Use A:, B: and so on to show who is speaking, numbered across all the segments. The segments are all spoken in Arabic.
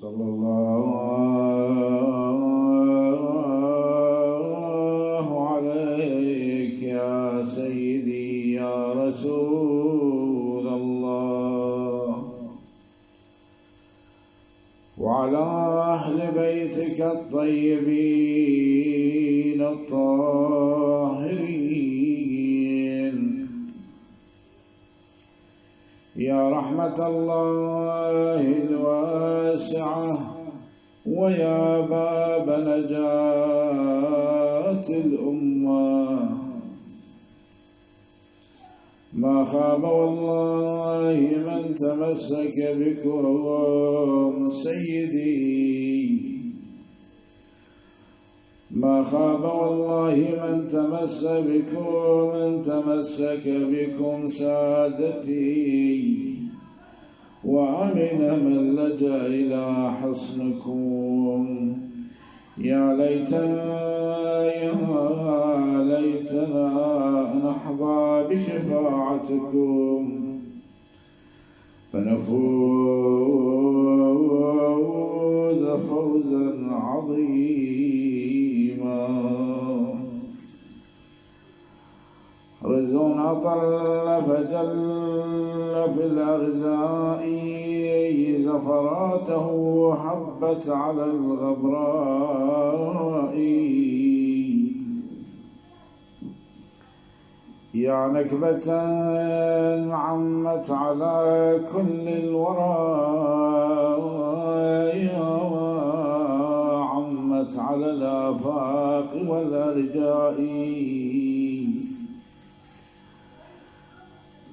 A: صلى الله عليك يا سيدي يا رسول الله، وعلى أهل بيتك الطيبين الطاهرين. يا رحمة الله الواسعة ويا باب نجاة الأمة، ما خاب والله من تمسك بكم سيدي، ما خاب والله من تمسك بكم سادتي، وأمن من لجأ إلى حصنكم. يا ليتنا نحظى بشفاعتكم فنفوز فوزا عظيما. رزق أطل فجل في الأرزاء، زفراته حبت على الغبراء. يا نكبة عمت على كل الورى، عمت على الآفاق والأرجاء.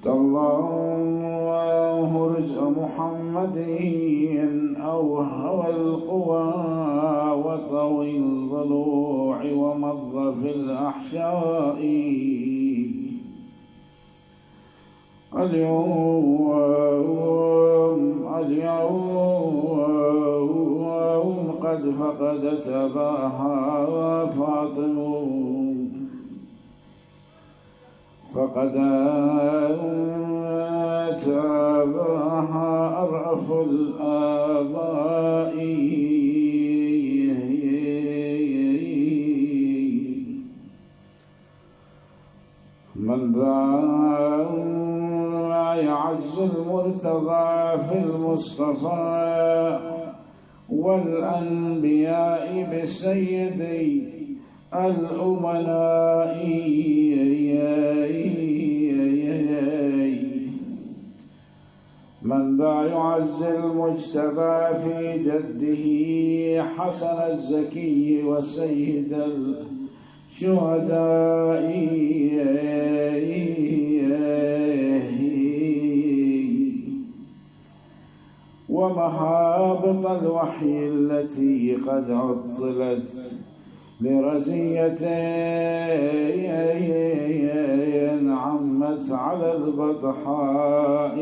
A: تالله رزق محمد أو هوى القوى وطوي الضلوع ومض في الأحشاء. اليوم قد فقدت أباها فاطمة، فقدت أباها أرأف الآباء. من ذا يعز المرتضى في المصطفى والأنبياء بسيدي الأمناء. من ذا يعز المجتبى في جده حسن الزكي وسيد الشهداء. ومهابط الوحي التي قد عطلت لرزية عمت على البطحاء.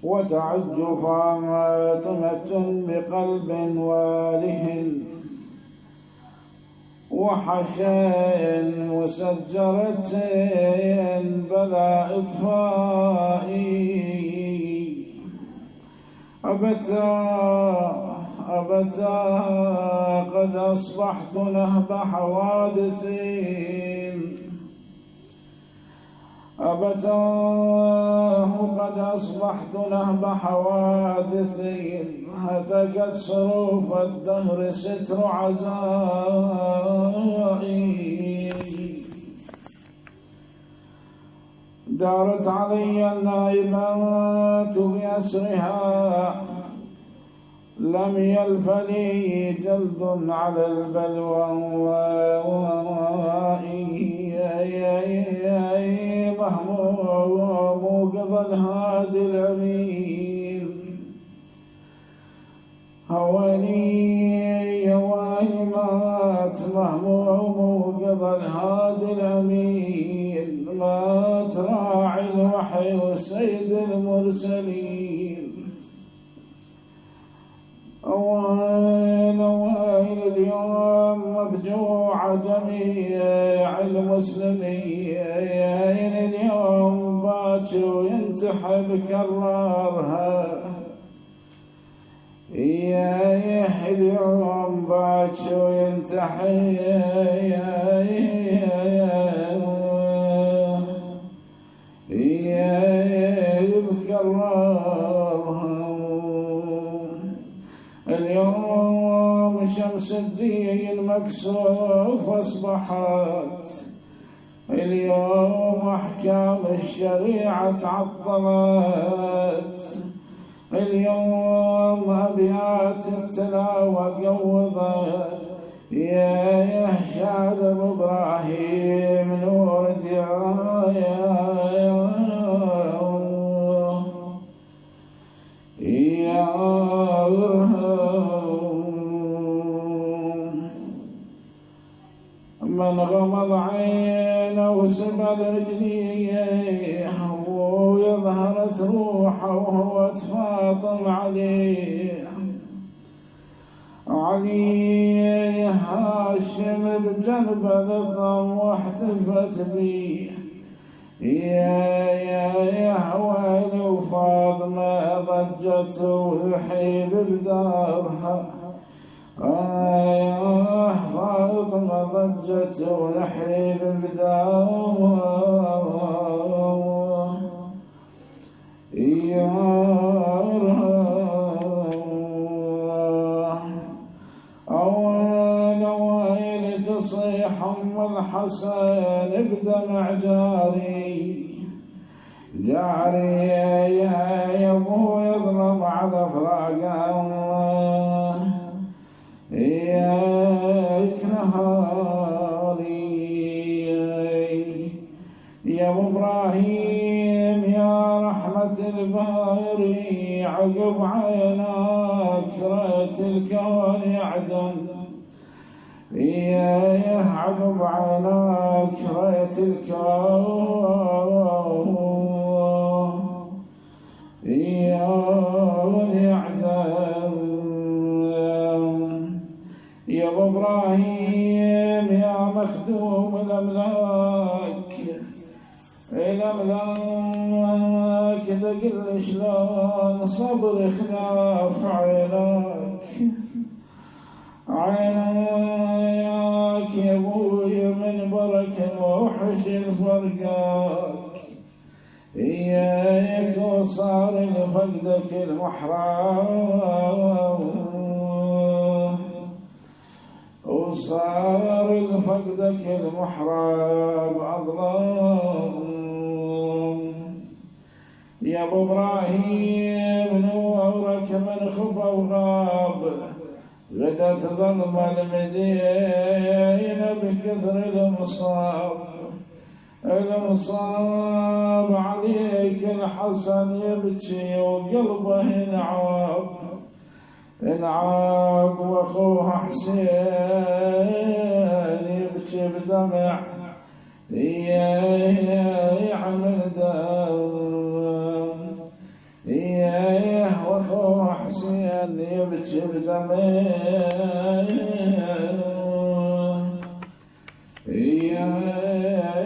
A: وتعج فاطمة بقلب واله وحشا مسجرة بلا إطفاء. أبتا قد أصبحت نهب حوادث، قد أصبحت نهب حوادث هتكت صروف الدهر ستر عزائي. دارت علي النائبات بأسرها، لم يلفني جلد على البلوى. موقظ الهادي الأمين هواني وهمات موقظ الهادي الأمين مات راعي الوحي وسيد المرسلين. أويل اليوم مفجوع جميع المسلمين، اليوم باكي وينتحي بكررها، يا اليوم باكي وينتحي بكررها. اليوم شمس الدين مكسوف أصبحت، اليوم أحكام الشريعة تعطلت، اليوم أبيات التلاوة قوضت، يا شادب إبراهيم نور من غمض عينه وسبل رجليه ويظهرت روحه وهو تفاطم عليه، علي هاشم بجنب الضم واحتفت بيه، يا ويلي وفاطمة ضجت والحيب بدارها، فاطمة ضجت والحيب بدارها، ويل تصيح أم الحسن بدمع جاري، يا أبو يظلم على فراقه، ياك نهاري يا أبو إبراهيم يا رحمة الباري، عقب عيناك رأيت الكون يعدم، يا عقب عيناك رأيت الكون يعدم، يا أبو إبراهيم يا مخدوم الأملاك، الأملاك دقل شلون صبر خلاف عيناك يا أبوي من برك موحش الفرقاك، إياك وصار لفقدك المحرام، وصار لفقدك المحراب أظلام، يا أبو إبراهيم نورك من خفى وغاب، غدت ظلم المدينة بكثر المصاب عليك الحسن يبكي وقلبه انعاب، واخوه حسين يبكي بدمع يعمل دم، واخوه حسين يبكي بدمع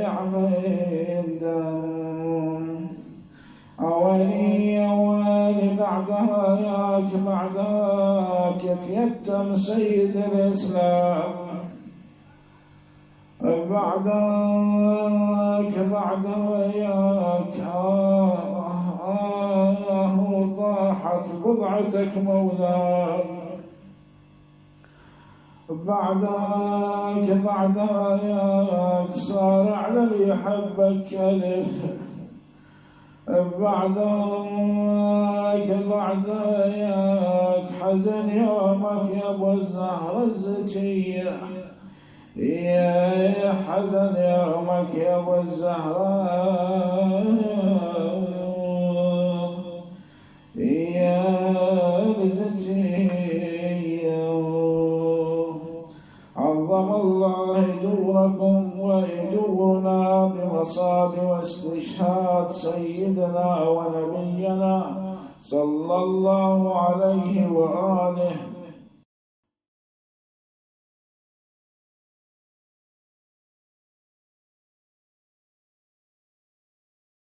A: يعمل دم، أولي بعدها ياك بعدك يتيتم سيد الإسلام، بعدك ياك وطاحت بضعتك مولاي، بعدك ياك صار على اللي يحبك ألف، بعدك ياك حزن يومك يا أبو الزهرة الزكية، يا حزن يومك يا أبو الزهرة يا الزكية، عظم الله أجوركم وأجورنا بمصاب واستشهاد سيدنا ونبينا صلى الله عليه وآله